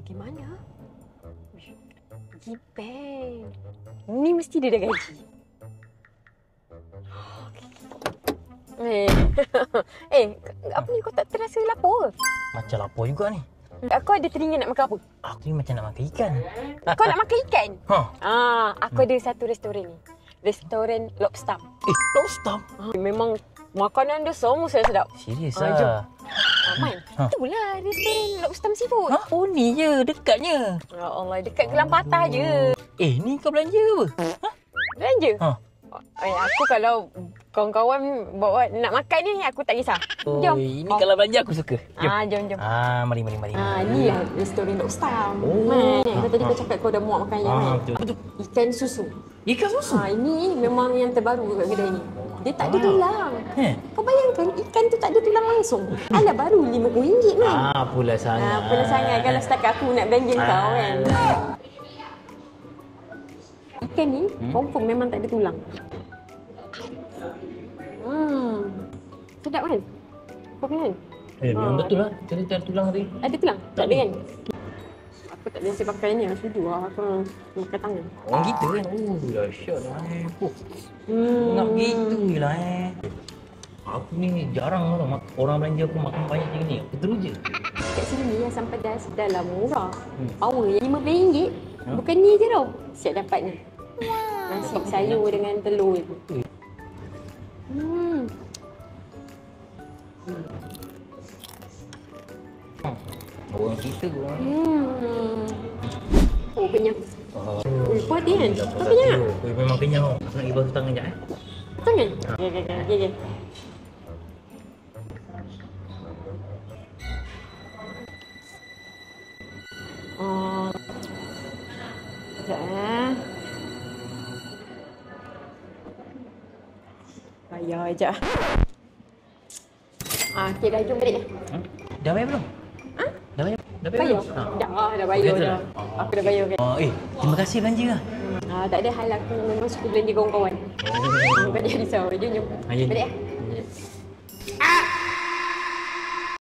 Pergi mana? Pergi bank. Ni mesti dia dah gaji. Apa ni kau tak terasa lapar ke? Macam lapar juga ni. Aku ada teringin nak makan apa? Aku ni macam nak makan ikan. Kau nak makan ikan? Ha. Aku ada satu restoran ni. Restoran Lobster. Lobster? Memang makanan dia semua sedap. Serius Jom. lah? Man, itulah restoran Lobster Seafood. Oh ni je, dekatnya. Ya Allah, dekat Gelang Patah je. Ni kau belanja apa? Belanja? Aku kalau kawan-kawan bawa nak makan ni, aku tak kisah. Jom. Ini kalau belanja aku suka. Jom. Jom. Mari. Ni lah restoran Lobster. Kau tadi kau cakap kau dah muak makan yang mana? Betul. Ikan susu. Ikan susu? Ini memang yang terbaru kat kedai ni. Dia tak ada tulang. Kau bayangkan ikan tu tak ada tulang langsung. Alah baru RM50 kan? Pula sangat. Pula sangat kalau setakat aku nak belanja kau kan. Ikan ni confirm memang tak ada tulang. Sedap kan? Kau kan? Memang betul lah. Cari tulang tadi. Ada tulang? Tak ada kan? Aku tak biasa pakai ni. Setuju lah. Aku makan tangan. Orang kita kan? Dahsyat lah. Nak gitu je lah Aku ni jarang orang belanja aku makan banyak macam ni. Aku terus je. Kat sini asam pedas dah murah. Power RM15. Bukan ni je tau. Siap dapat ni. Nasi sayur dengan telur tu. Orang kita pun. Oh, kenyang. Puas dia kan? Kau kenyang tak? Memang kenyang. Aku nak pergi basuh tangan sekejap Tangan? Okay. Sekejap bayar je. Okay, dah jom balik. Dah bayar belum? Dah bayar? Bayar? Dah bayar dah. Aku dah bayar kan. Terima kasih belanja lah. Tak ada hal, aku memang suka belanja kawan-kawan. Kau jangan risau. Jom. Balik